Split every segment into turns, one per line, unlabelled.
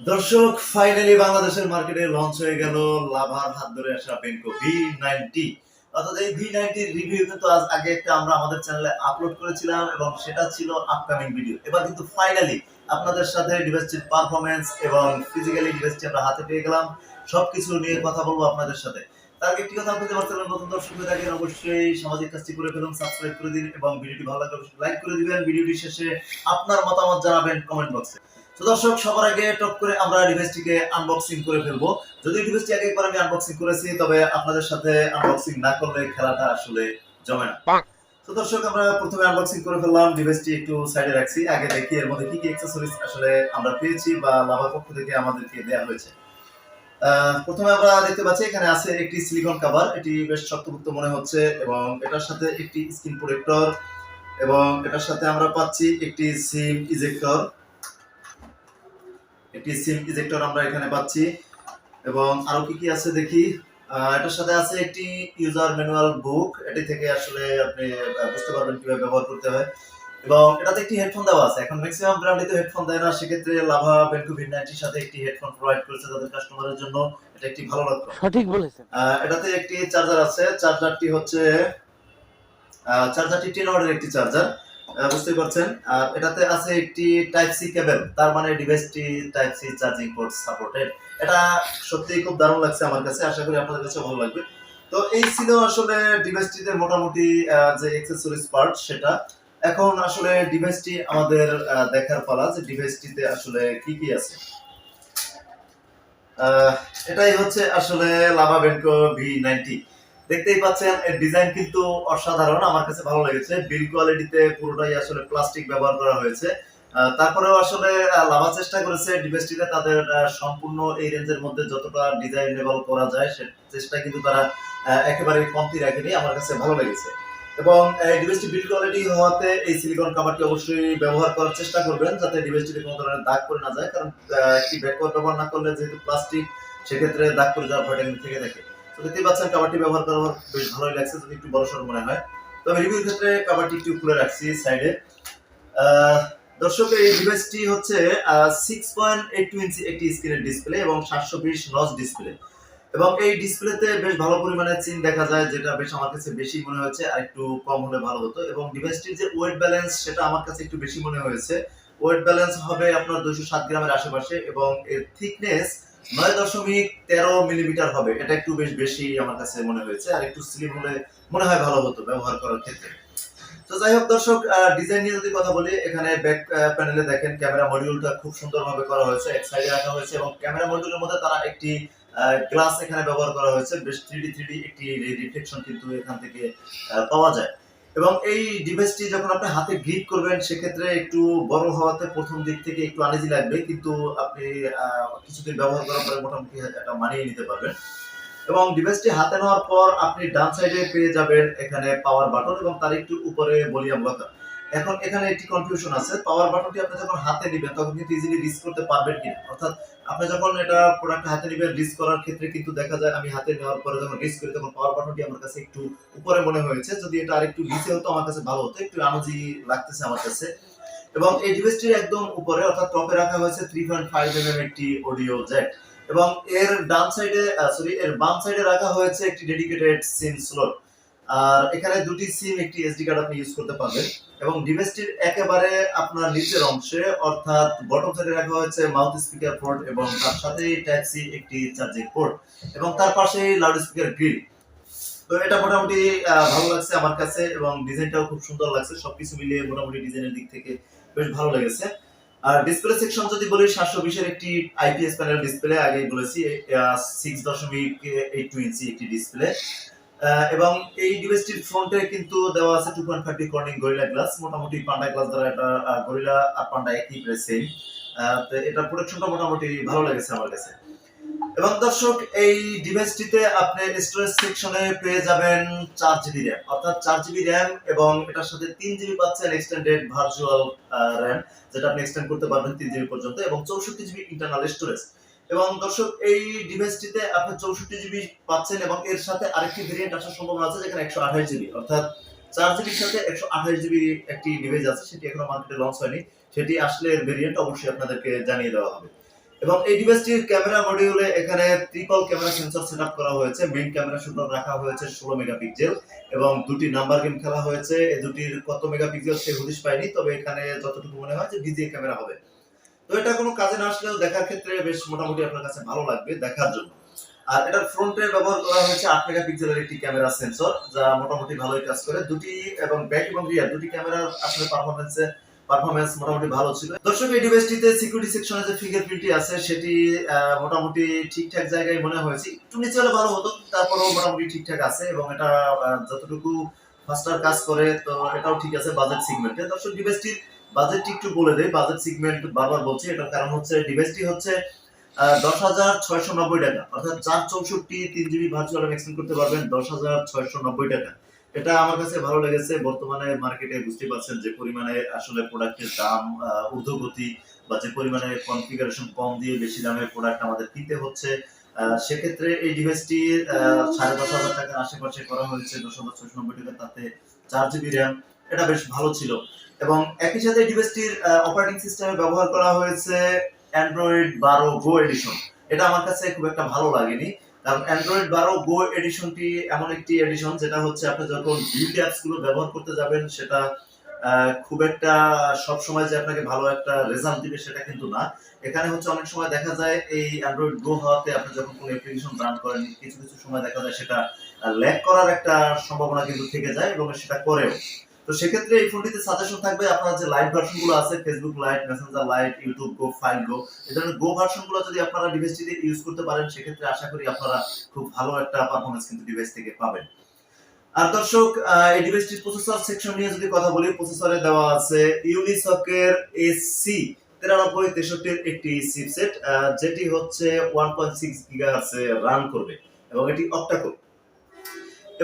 দর্শক, ফাইনালি বাংলাদেশের মার্কেটে লঞ্চ হয়ে গেল লাভার হাত ধরে আসা বেনকো V90। অর্থাৎ এই V90 রিভিউ কিন্তু আজ আগে একটা আমরা আমাদের চ্যানেলে আপলোড করেছিলাম এবং সেটা ছিল আপকামিং ভিডিও। এবার কিন্তু ফাইনালি আপনাদের সাথে ডিভাইসটির পারফরম্যান্স এবং ফিজিক্যালি ডিভাইসটি আমরা হাতে পেয়ে গেলাম। সবকিছু নিয়ে কথা বলবো আপনাদের সাথে। তার আগে একটি কথা আপনাদের বার্তালাপ, নতুন দর্শক হয়ে থাকেন অবশ্যই সামাজিক কাজটি করে ফেলুন, সাবস্ক্রাইব করে দিন এবং ভিডিওটি ভালো লাগলে অবশ্যই লাইক করে দিবেন। ভিডিওটি শেষে আপনার মতামত জানাবেন কমেন্ট বক্সে। তো দর্শক, সবার আগে টপ করে আমরা ডিভাইসটিকে আনবক্সিং করে ফেলবো। যদি ডিভাইসটি আগে একবার আমি আনবক্সিং করেছি, তবে আপনাদের সাথে আনবক্সিং না করলে খেলাটা আসলে জমে না। তো দর্শক, আমরা প্রথমে আনবক্সিং করে ফেললাম। ডিভাইসটি একটু সাইডে রাখছি, আগে দেখি এর মধ্যে কি কি অ্যাকসেসরিজ আসলে আমরা পেয়েছি বা লাভার পক্ষ থেকে আমাদেরকে দেওয়া হয়েছে। প্রথমে আমরা দেখতে পাচ্ছি এখানে আছে একটি সিলিকন কভার, এটি বেশ শক্তপোক্ত মনে হচ্ছে, এবং এটার সাথে একটি স্ক্রিন প্রোটেক্টর, এবং এটার সাথে আমরা পাচ্ছি একটি সিম ইজেক্টর। একটি সিম ইজেক্টর আমরা এখানে পাচ্ছি, এবং আরো কি কি আছে দেখি। এটার সাথে আছে একটি ইউজার ম্যানুয়াল বুক, এটি থেকে আসলে আপনি বুঝতে পারবেন কিভাবে ব্যবহার করতে হয়, এবং এটাতে একটি হেডফোন দেওয়া আছে। এখন ম্যাক্সিমাম ব্র্যান্ডে তো হেডফোন দেয় না, সেক্ষেত্রে লাভা বেনকো V90 সাথে একটি হেডফোন প্রোভাইড করেছে তাদের কাস্টমারের জন্য। এটা একটি ভালো লক্ষণ।
সঠিক বলেছেন।
এটাতে একটি চার্জার আছে, চার্জারটি হচ্ছে চার্জারটি 10 ওয়াটের একটি চার্জার, বুঝতে পারছেন। আর এটাতে আছে একটি টাইপ সি কেবল, তার মানে ডিভাইসটি type C charging port supported. এটা সত্যিই খুব দারুণ লাগছে আমার কাছে, আশা করি আপনাদের কাছে ভালো লাগবে। তো এই ছিল আসলে ডিভাইসটিতে মোটামুটি যে অ্যাকসেসরিজ পার্ট সেটা। এখন আসলে ডিভাইসটি আমাদের দেখার পালা যে ডিভাইসটিতে আসলে কি কি আছে। এটাই হচ্ছে আসলে লাভা বেনকো V90। দেখতেই পাচ্ছেন এর ডিজাইন কিন্তু অসাধারণ, আমার কাছে ভালো লেগেছে। বিল্ড কোয়ালিটিতে পুরোটাই আসলে প্লাস্টিক ব্যবহার করা হয়েছে। তারপরেও আসলে লাভা চেষ্টা করেছে ডিভাইসটিতে তাদের সম্পূর্ণ এই রেঞ্জের মধ্যে যতটা ডিজাইনেবল করা যায় সে চেষ্টা কিন্তু তারা একেবারে কমতি রাখেনি, আমার কাছে ভালো লেগেছে। এবং এই ডিভাইসটি বিল্ড কোয়ালিটি হওয়াতে এই সিলিকন কভারটি অবশ্যই ব্যবহার করার চেষ্টা করবেন যাতে ডিভাইসটিতে কোনো ধরনের দাগ পড়ে না যায়, কারণ একটি ব্যাকওয়ার্ড ব্যবহার না করলে যেহেতু প্লাস্টিক, সেক্ষেত্রে দাগ পড়ে যাওয়ার ভয়টা কিন্তু থেকে থাকে। তো দেখতেই পাচ্ছেন কভারটি ব্যবহার করা বেশ ভালোই লাগছে, যদি একটু বড়সড় মনে হয়। তবে রিভিউর ক্ষেত্রে কভারটি একটু খুলে রাখছি সাইডে। দর্শক, এই ডিভাইসটি হচ্ছে 6.82 ইঞ্চি একটি স্ক্রিনের ডিসপ্লে এবং 720 নচ ডিসপ্লে, এবং এই ডিসপ্লেতে বেশ ভালো পরিমাণে চিন দেখা যায়, যেটা বেশ আমার কাছে বেশি মনে হয়েছে, আর একটু কম হলে ভালো হতো। এবং ডিভাইসটির যে ওয়েট ব্যালেন্স সেটা আমার কাছে একটু বেশি মনে হয়েছে। ওয়েট ব্যালেন্স হবে আপনার 207 গ্রামের আশেপাশে, এবং এর থিকনেস 9.13 মিলিমিটার হবে। এটা একটু বেশ বেশি আমার কাছে মনে হয়েছে, আর একটু স্লিম হলে মনে হয় ভালো হতো ব্যবহার করার ক্ষেত্রে। তো যাই হোক দর্শক, ডিজাইন নিয়ে যদি কথা বলি, এখানে ব্যাক প্যানেলে দেখেন ক্যামেরা মডিউলটা খুব সুন্দরভাবে করা হয়েছে, এক সাইডে রাখা হয়েছে, এবং ক্যামেরা মডিউলের মধ্যে তারা একটি গ্লাস এখানে ব্যবহার করা হয়েছে। বেশ 3D একটি রিফ্লেকশন কিন্তু এখান থেকে পাওয়া যায়। এবং এই ডিভাইসটি যখন আপনি হাতে গ্রিপ করবেন, সেক্ষেত্রে একটু বড় হওয়াতে প্রথম দিক থেকে একটু আনইজি লাগবে, কিন্তু আপনি কিছুদিন ব্যবহার করার পরে মোটামুটি এটা মানিয়ে নিতে পারবেন। এবং ডিভাইসটি হাতে নেওয়ার পর আপনি ডান সাইডে পেয়ে যাবেন এখানে পাওয়ার বাটন, এবং তার একটু উপরে ভলিউম লকার। এখন এখানে একটি কনফিউশন আছে, পাওয়ার বাটনটি আপনি যখন হাতে নেবেন তখন কিন্তু ইজিলি রিচ করতে পারবেন কিনা, অর্থাৎ আপনি যখন এটা প্রোডাক্ট হাতে নেবেন রিচ করার ক্ষেত্রে কিন্তু দেখা যায় আমি হাতে নেওয়ার পরে যখন রিচ করি তখন পাওয়ার বাটনটি আমার কাছে একটু উপরে মনে হয়েছে। যদি এটা আরেকটু নিচে হতো আমার কাছে ভালো হতো, একটু আনইজি লাগতেছে আমার কাছে। এবং এই ডিভাইসটির একদম উপরে অর্থাৎ টপে রাখা হয়েছে 3.5 mm একটি অডিও জ্যাক, এবং এর ডান সাইডে এর বাম সাইডে রাখা হয়েছে একটি ডেডিকেটেড সিম স্লট। আর এখানে দুটি সিম, একটি এসডি কার্ড আপনি ইউজ করতে পারবেন। এবং ডিভাইসটির একেবারে আপনার নিচের অংশে অর্থাৎ বটম সাইডে রাখা হয়েছে মাউথ স্পিকার পোর্ট, এবং তার সাথেই টাইপ সি একটি চার্জিং পোর্ট, এবং তার পাশেই লাউড স্পিকার গ্রিল। তো এটা মোটামুটি ভালো লাগছে আমার কাছে, এবং ডিজাইনটাও খুব সুন্দর লাগছে। সবকিছু মিলিয়ে মোটামুটি ডিজাইনের দিক থেকে বেশ ভালো লেগেছে। আর ডিসপ্লে সেকশন যদি বলি, 720 এর একটি আইপিএস প্যানেল ডিসপ্লে, আগেই বলেছি 6.82 ইঞ্চি একটি ডিসপ্লে। এবং এই ডিভাইসটির ফ্রন্টে কিন্তু দেওয়া আছে 2.5 কর্নিং গরিলা গ্লাস। মোটামুটি পান্ডা গ্লাস দ্বারা এটা গরিলা আর পান্ডা একই প্রায় সেম। তো এটা প্রোটেকশনটা মোটামুটি ভালো লেগেছে আমার কাছে। এবং দর্শক, এই ডিভাইসটিতে আপনি স্টোরেজ সেকশনে পেয়ে যাবেন 4GB র্যাম, অর্থাৎ 4GB র্যাম, এবং এটার সাথে 3GB পাচ্ছেন এক্সটেন্ডেড ভার্চুয়াল র্যাম, যেটা আপনি এক্সটেন্ড করতে পারবেন 3GB পর্যন্ত, এবং 64GB ইন্টারনাল স্টোরেজ। এবং দর্শক, এই ডিভাইসটিতে আপনি 64GB পাচ্ছেন, এবং এর সাথে আরেকটি ভেরিয়েন্ট আসার সম্ভাবনা আছে যেখানে 128GB, অর্থাৎ 4GB সাথে 128GB একটি ডিভাইস আছে, সেটি এখনো মার্কেটে লঞ্চ হয়নি। সেটি আসলে এর ভেরিয়েন্ট অবশ্যই আপনাদেরকে জানিয়ে দেওয়া হবে। এবং এই ডিভাইসটির ক্যামেরা মডিউলে এখানে ট্রিপল ক্যামেরা সেন্সর সেটআপ করা হয়েছে। মেইন ক্যামেরা শুধু রাখা হয়েছে 16 মেগাপিক্সেল এবং দুটি নাম্বার গেম খেলা হয়েছে। এই দুটির কত মেগাপিক্সেল সে হদিশ পাইনি, তবে এখানে যতটুকু মনে হয় যে ডিজিএ ক্যামেরা হবে। তো এটা কোনো কাজে না আসলেও দেখার ক্ষেত্রে বেশ মোটামুটি আপনার কাছে ভালো লাগবে দেখার জন্য। আর এটার ফ্রন্টে ব্যবহার করা হয়েছে 8 মেগাপিক্সেলের একটি ক্যামেরা সেন্সর, যা মোটামুটি ভালোই কাজ করে। দুটি এবং ব্যাক এবং রিয়ার দুটি ক্যামেরার আসলে পারফরম্যান্স মোটামুটি ভালো ছিল। দর্শক, এই ডিভাইসটিতে সিকিউরিটি সেকশনে যে ফিঙ্গারপ্রিন্টটি আছে সেটি মোটামুটি ঠিকঠাক জায়গায় মনে হয়েছে। একটু নিচে হলে ভালো হতো, তারপরেও মোটামুটি ঠিকঠাক আছে এবং এটা যতটুকু ফাস্টার কাজ করে তো এটাও ঠিক আছে বাজেট সেগমেন্টে। দর্শক, ডিভাইসটির বাজেটটি একটু বলে দেই। বাজেট সেগমেন্ট বারবার বলছি, এটার কারণ হচ্ছে ডিভাইসটি হচ্ছে 10,690 টাকা, অর্থাৎ 464 3GB ভার্চুয়াল RAM এক্সটেন্ড করতে পারবেন 10,690 টাকা। এটা আমার কাছে ভালো লেগেছে। বর্তমানে মার্কেটে বুঝতে পারছেন যে পরিমাণে আসলে প্রোডাক্টের দাম ঊর্ধ্বগতি, বা যে পরিমাণে কনফিগারেশন কম দিয়ে বেশি দামের প্রোডাক্ট আমাদের কিনতে হচ্ছে, সেক্ষেত্রে এই ডিভাইসটি 10,500 টাকার আশেপাশে করা হয়েছে 10,690 টাকা, তাতে 4GB RAM। এটা বেশ ভালো ছিল। এবং একই সাথে ডিভাইসটির অপারেটিং সিস্টেমে ব্যবহার করা হয়েছে অ্যান্ড্রয়েড 12 গো এডিশন। এটা আমার কাছে খুব একটা ভালো লাগেনি, কারণ অ্যান্ড্রয়েড 12 গো এডিশনটি এমন একটি এডিশন যেটা হচ্ছে আপনি যখন বিল্ড অ্যাপস গুলো ব্যবহার করতে যাবেন সেটা খুব একটা সব সময় যে আপনাকে ভালো একটা রেজাল্ট দিবে সেটা কিন্তু না। এখানে হচ্ছে অনেক সময় দেখা যায় এই অ্যান্ড্রয়েড গো হওয়াতে আপনি যখন কোনো অ্যাপ্লিকেশন রান করেন কিছু কিছু সময় দেখা যায় সেটা ল্যাগ করার একটা সম্ভাবনা কিন্তু থেকে যায় এবং সেটা করেও। তো সেক্ষেত্রে এই ফোনটিতে সাজেশন থাকবে আপনার যে লাইট ভার্সন গুলো আছে, Facebook Lite, Messenger Lite, YouTube Go, file Go, এই ধরনের গো ভার্সন গুলো যদি আপনারা ডিভাইসটিতে ইউজ করতে পারেন সেক্ষেত্রে আশা করি আপনারা খুব ভালো একটা পারফরম্যান্স কিন্তু ডিভাইস থেকে পাবেন। আর দর্শক, এই ডিভাইসটির প্রসেসর সেকশন নিয়ে যদি কথা বলি, প্রসেসরে দেওয়া আছে ইউনিসকের এসি 9363 এর একটি চিপসেট, যেটি হচ্ছে 1.6 গিগাহার্টজ এ রান করবে এবং এটি অক্টা কোর।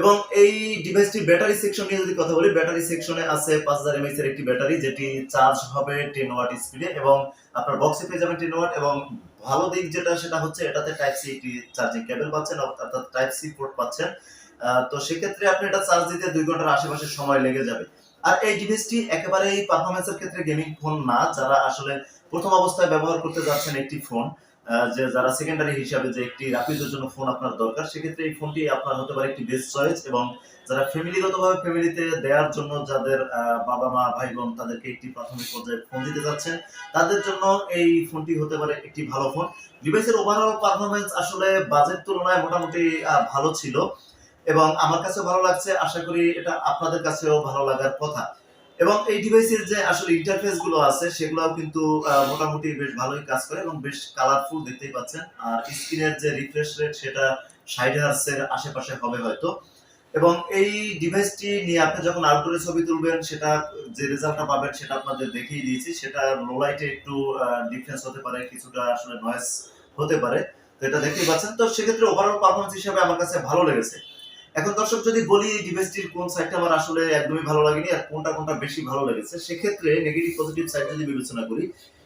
এবং এই ডিভাইসটির ব্যাটারি সেকশন নিয়ে যদি কথা বলি, ব্যাটারি সেকশনে আছে 5000 mAh এর একটি ব্যাটারি, যেটি চার্জ হবে 10 ওয়াট স্পিডে এবং আপনার বক্সে পেয়ে যাবেন 10 ওয়াট। এবং ভালো দিক যেটা সেটা হচ্ছে এটাতে টাইপ সি একটি চার্জিং কেবল পাচ্ছেন, অর্থাৎ টাইপ সি পোর্ট পাচ্ছেন। তো সেক্ষেত্রে আপনি এটা চার্জ দিতে 2 ঘন্টার আশেপাশে সময় লেগে যাবে। আর এই ডিভাইসটি একেবারেই পারফরম্যান্সের ক্ষেত্রে গেমিং ফোন না। যারা আসলে প্রথম অবস্থায় ব্যবহার করতে যাচ্ছেন একটি ফোন, যে যারা সেকেন্ডারি হিসাবে যে একটি রাপিডের জন্য ফোন আপনার দরকার, সেক্ষেত্রে এই ফোনটি আপনার হতে পারে একটি বেস্ট চয়েস। এবং যারা ফ্যামিলিগতভাবে ফ্যামিলিতে দেওয়ার জন্য যাদের বাবা মা ভাই বোন তাদেরকে একটি প্রাথমিক পর্যায়ে ফোন দিতে যাচ্ছেন, তাদের জন্য এই ফোনটি হতে পারে একটি ভালো ফোন। ডিভাইসের ওভারঅল পারফরম্যান্স আসলে বাজেট তুলনায় মোটামুটি ভালো ছিল এবং আমার কাছে ভালো লাগছে। আশা করি এটা আপনাদের কাছেও ভালো লাগার কথা। এবং এই ডিভাইসের যে আসলে ইন্টারফেস গুলো আছে সেগুলোও কিন্তু মোটামুটি বেশ ভালোই কাজ করে এবং বেশ কালারফুল দেখতেই পাচ্ছেন। আর স্ক্রিনের যে রিফ্রেশ রেট সেটা 60 হার্টজ এর আশেপাশে হবে হয়তো। এবং এই ডিভাইসটি নিয়ে আপনি যখন আউটডোরে ছবি তুলবেন সেটা যে রেজাল্টটা পাবেন সেটা আপনাদের দেখিয়ে দিয়েছি। সেটা লো লাইটে একটু ডিফারেন্স হতে পারে, কিছুটা আসলে নয়েজ হতে পারে, তো এটা দেখতেই পাচ্ছেন। তো সেক্ষেত্রে ওভারঅল পারফরম্যান্স হিসেবে আমার কাছে ভালো লেগেছে। এখন দর্শক, যদি বলি এই ডিভাইসটির কোন সাইডটা আমার আসলে একদমই ভালো লাগেনি আর কোনটা বেশি ভালো লেগেছে, সেক্ষেত্রে নেগেটিভ পজিটিভ সাইড যদি বিবেচনা করি,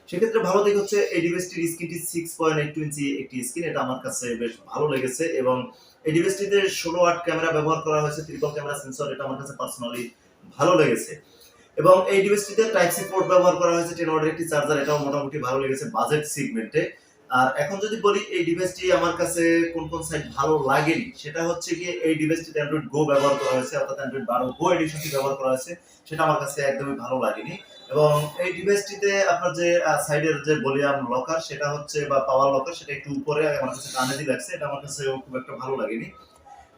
সেক্ষেত্রে ভালো দিক হচ্ছে এই ডিভাইসটির স্ক্রিনটি 6.82 ইঞ্চি একটি স্ক্রিন, এটা আমার কাছে বেশ ভালো লেগেছে। এবং এই ডিভাইসটিতে 16 ওয়াট ক্যামেরা ব্যবহার করা হয়েছে, ট্রিপল ক্যামেরা সেন্সর, এটা আমার কাছে পার্সোনালি ভালো লেগেছে। এবং এই ডিভাইসটিতে টাইপ সি পোর্ট ব্যবহার করা হয়েছে, 10 ওয়াটের একটি চার্জার, এটাও মোটামুটি ভালো লেগেছে বাজেট সেগমেন্টে। আর এখন যদি বলি এই ডিভাইসটি আমার কাছে কোন সাইড ভালো লাগেনি, সেটা হচ্ছে গিয়ে এই ডিভাইসটিতে অ্যান্ড্রয়েড গো ব্যবহার করা হয়েছে, অর্থাৎ অ্যান্ড্রয়েড 12 গো এডিশনটি ব্যবহার করা হয়েছে, সেটা আমার কাছে একদমই ভালো লাগেনি। এবং এই ডিভাইসটিতে আপনার যে সাইডের যে ভলিউম লকার সেটা হচ্ছে বা পাওয়ার লকার সেটা একটু উপরে, আমার কাছে আনইজি লাগছে, এটা আমার কাছে খুব একটা ভালো লাগেনি।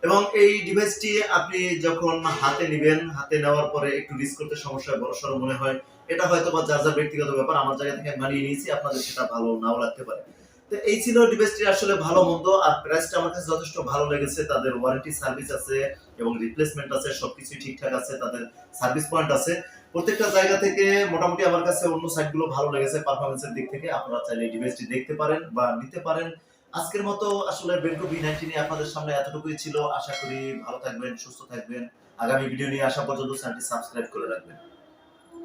এবং এই ডিভাইসটি আপনি যখন হাতে নেবেন, হাতে নেওয়ার পরে একটু রিস্ক করতে সমস্যা বড়সড় মনে হয়, এটা হয়তো বা যার যার ব্যক্তিগত ব্যাপার, আমার জায়গা থেকে মানিয়ে নিয়েছি, আপনাদের সেটা ভালো নাও লাগতে পারে। তো এই ছিল ডিভাইসটি আসলে ভালো মন্দ। আর প্রাইসটা আমার কাছে যথেষ্ট ভালো লেগেছে। তাদের ওয়ারেন্টি সার্ভিস আছে এবং রিপ্লেসমেন্ট আছে, সবকিছুই ঠিকঠাক আছে, তাদের সার্ভিস পয়েন্ট আছে। প্রত্যেকটা জায়গা থেকে মোটামুটি আমার কাছে অন্য সাইটগুলো ভালো লেগেছে পারফরম্যান্সের দিক থেকে। আপনারা চাইলে এই ডিভাইসটি দেখতে পারেন বা নিতে পারেন। আজকের মতো আসলে বেনকো V90 নিয়ে আপনাদের সামনে এতটুকুই ছিল। আশা করি ভালো থাকবেন, সুস্থ থাকবেন। আগামী ভিডিও নিয়ে আসা পর্যন্ত চ্যানেলটি সাবস্ক্রাইব করে রাখবেন।